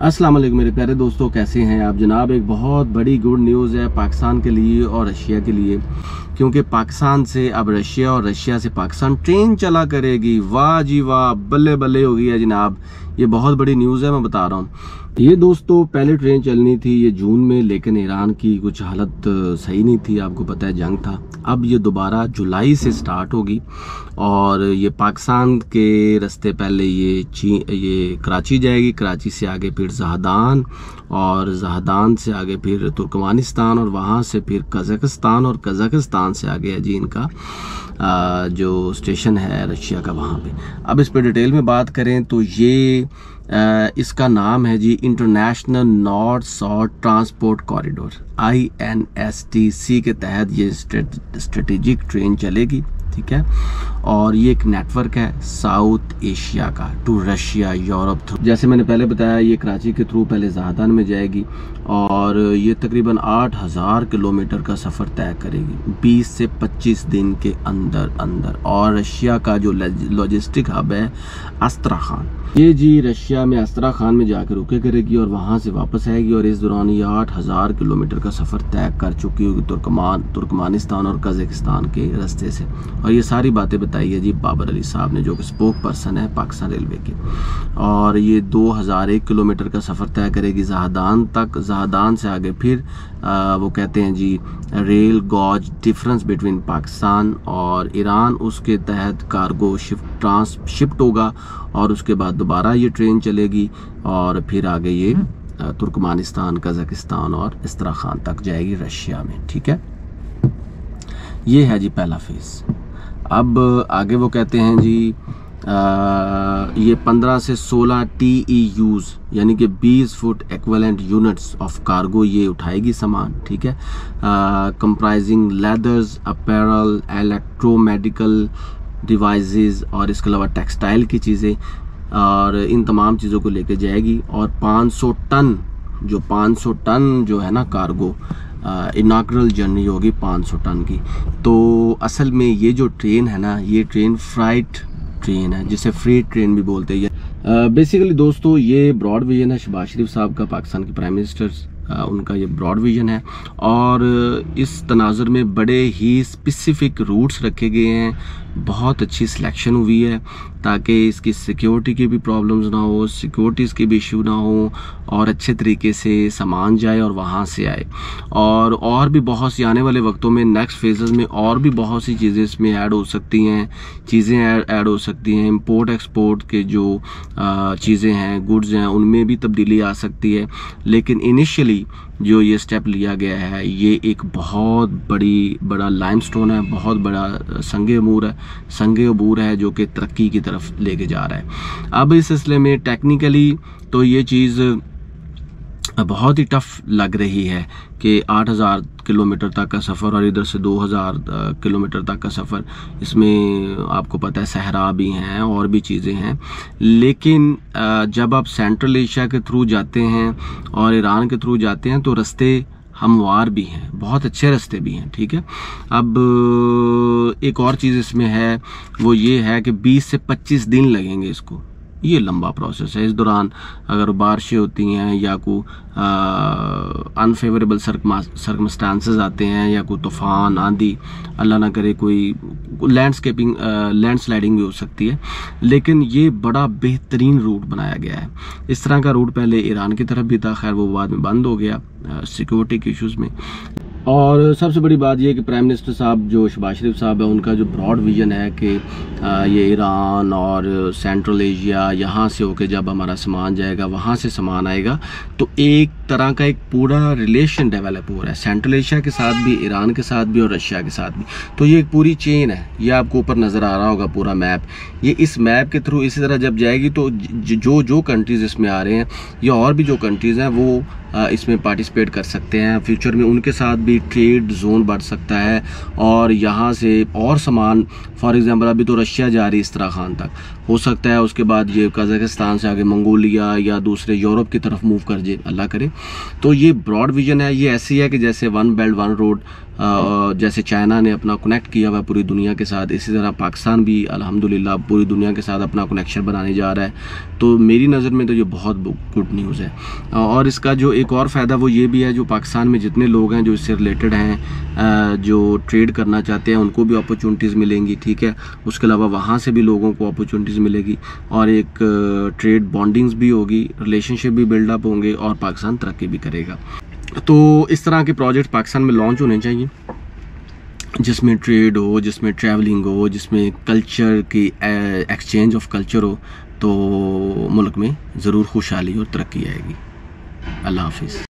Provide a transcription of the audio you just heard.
अस्सलाम वालेकुम मेरे प्यारे दोस्तों, कैसे हैं आप जनाब। एक बहुत बड़ी गुड न्यूज़ है पाकिस्तान के लिए और रशिया के लिए, क्योंकि पाकिस्तान से अब रशिया और रशिया से पाकिस्तान ट्रेन चला करेगी। वाह जी वाह, बल्ले बल्ले हो गई है जनाब। ये बहुत बड़ी न्यूज़ है, मैं बता रहा हूँ। ये दोस्तों पहले ट्रेन चलनी थी ये जून में, लेकिन ईरान की कुछ हालत सही नहीं थी, आपको पता है जंग था। अब ये दोबारा जुलाई से स्टार्ट होगी और ये पाकिस्तान के रास्ते पहले ये कराची जाएगी, कराची से आगे फिर जहादान और जहादान से आगे फिर तुर्कमानिस्तान और वहाँ से फिर कज़ाकिस्तान और कज़ाकिस्तान से आगे है जी इनका जो स्टेशन है रशिया का वहाँ पे। अब इस पर डिटेल में बात करें तो ये इसका नाम है जी international north south transport corridor, INSTC के तहत ये स्ट्रेटेजिक ट्रेन चलेगी, ठीक है। और ये एक नेटवर्क है साउथ एशिया का टू रशिया यूरोप थ्रू। जैसे मैंने पहले बताया, ये कराची के थ्रू पहले जहादान में जाएगी और ये तकरीबन 8000 किलोमीटर का सफ़र तय करेगी 20 से 25 दिन के अंदर। और रशिया का जो लॉजिस्टिक हब है अस्त्राखान, ये जी रशिया में अस्त्राखान में जाकर रुके करेगी और वहाँ से वापस आएगी। और इस दौरान ये 8000 किलोमीटर का सफ़र तय कर चुकी होगी तुर्कमानिस्तान और कज़ाकिस्तान के रास्ते से। और ये सारी बातें बताई है जी बाबर अली साहब ने, जो कि स्पोक पर्सन है पाकिस्तान रेलवे के। और ये 2001 किलोमीटर का सफ़र तय करेगी जहादान तक। जहादान से आगे फिर वो कहते हैं जी rail gauge difference between Pakistan और ईरान, उसके तहत कार्गो शिफ्ट होगा और उसके बाद दोबारा ये ट्रेन चलेगी और फिर आगे ये तुर्कमानिस्तान, कज़ाकिस्तान और अस्त्राखान तक जाएगी रशिया में, ठीक है। ये है जी पहला फेज। अब आगे वो कहते हैं जी ये 15 से 16 TEUs यानी कि 20 foot equivalent units of cargo ये उठाएगी सामान, ठीक है। Comprising leathers, apparel, electromedical devices और इसके अलावा टेक्सटाइल की चीज़ें, और इन तमाम चीज़ों को लेके जाएगी। और 500 टन जो है ना कार्गो, इनाग्रल जर्नी होगी 500 टन की। तो असल में ये जो ट्रेन है ना, ये ट्रेन फ्राइट ट्रेन है, जिसे फ्री ट्रेन भी बोलते हैं। बेसिकली दोस्तों ये ब्रॉड विजन है शहबाज शरीफ साहब का, पाकिस्तान के प्राइम मिनिस्टर, उनका ये ब्रॉड विजन है। और इस तनाजुर में बड़े ही स्पेसिफिक रूट्स रखे गए हैं, बहुत अच्छी सिलेक्शन हुई है ताकि इसकी सिक्योरिटी की भी प्रॉब्लम्स ना हो, सिक्योरिटीज़ की भी इशू ना हो और अच्छे तरीके से सामान जाए और वहाँ से आए। और भी बहुत सी आने वाले वक्तों में नेक्स्ट फेजेस में और भी बहुत सी चीज़ें इसमें ऐड हो सकती हैं, ऐड हो सकती हैं। इंपोर्ट एक्सपोर्ट के जो चीज़ें हैं, गुड्स हैं, उनमें भी तब्दीली आ सकती है। लेकिन इनिशियली जो ये स्टेप लिया गया है, ये एक बहुत बड़ा लाइमस्टोन है, बहुत बड़ा संगे अबूर है जो कि तरक्की की तरफ लेके जा रहा है। अब इस सिलसिले में टेक्निकली तो ये चीज़ बहुत ही टफ लग रही है कि 8000 किलोमीटर तक का सफ़र और इधर से 2000 किलोमीटर तक का सफ़र, इसमें आपको पता है सहरा भी हैं और भी चीज़ें हैं। लेकिन जब आप सेंट्रल एशिया के थ्रू जाते हैं और ईरान के थ्रू जाते हैं तो रास्ते हमवार भी हैं, बहुत अच्छे रास्ते भी हैं, ठीक है। अब एक और चीज़ इसमें है, वो ये है कि 20 से 25 दिन लगेंगे इसको। ये लंबा प्रोसेस है। इस दौरान अगर बारिशें होती हैं या कोई अनफेवरेबल सर्कमस्टांसेस आते हैं या कोई तूफ़ान, आंधी, अल्लाह ना करे कोई लैंडस्लाइडिंग भी हो सकती है। लेकिन ये बड़ा बेहतरीन रूट बनाया गया है। इस तरह का रूट पहले ईरान की तरफ भी था, खैर वो बाद में बंद हो गया सिक्योरिटी के इशूज़ में। और सबसे बड़ी बात यह कि प्राइम मिनिस्टर साहब जो शहबाज शरीफ साहब है, उनका जो ब्रॉड विजन है कि ये ईरान और सेंट्रल एशिया, यहाँ से होके जब हमारा सामान जाएगा, वहाँ से सामान आएगा, तो एक तरह का एक पूरा रिलेशन डेवलप हो रहा है सेंट्रल एशिया के साथ भी, ईरान के साथ भी और रशिया के साथ भी। तो ये एक पूरी चेन है। ये आपको ऊपर नज़र आ रहा होगा पूरा मैप। ये इस मैप के थ्रू इसी तरह जब जाएगी तो जो कंट्रीज़ इसमें आ रहे हैं या और भी जो कंट्रीज़ हैं वो इसमें पार्टिसिपेट कर सकते हैं। फ्यूचर में उनके साथ भी ट्रेड जोन बढ़ सकता है और यहाँ से और सामान, फॉर एग्जांपल अभी तो रशिया जा रही है अस्त्राखान तक, हो सकता है उसके बाद ये कज़ाकिस्तान से आगे मंगोलिया या दूसरे यूरोप की तरफ मूव कर जाए, अल्लाह करे। तो ये ब्रॉड विजन है, ये ऐसी है कि जैसे वन बेल्ट वन रोड, जैसे चाइना ने अपना कनेक्ट किया हुआ पूरी दुनिया के साथ, इसी तरह पाकिस्तान भी अल्हम्दुलिल्लाह पूरी दुनिया के साथ अपना कनेक्शन बनाने जा रहा है। तो मेरी नज़र में तो ये बहुत गुड न्यूज़ है। और इसका जो एक और फ़ायदा वो ये भी है, जो पाकिस्तान में जितने लोग हैं जो इससे रिलेटेड हैं, जो ट्रेड करना चाहते हैं, उनको भी अपॉर्चुनिटीज़ मिलेंगी, ठीक है। उसके अलावा वहाँ से भी लोगों को अपॉर्चुनिटीज़ मिलेगी और एक ट्रेड बॉन्डिंग्स भी होगी, रिलेशनशिप भी बिल्डअप होंगे और पाकिस्तान तरक्की भी करेगा। तो इस तरह के प्रोजेक्ट पाकिस्तान में लॉन्च होने चाहिए, जिसमें ट्रेड हो, जिसमें ट्रैवलिंग हो, जिसमें कल्चर की एक्सचेंज ऑफ कल्चर हो, तो मुल्क में ज़रूर खुशहाली और तरक्की आएगी। अल्लाह हाफिज़।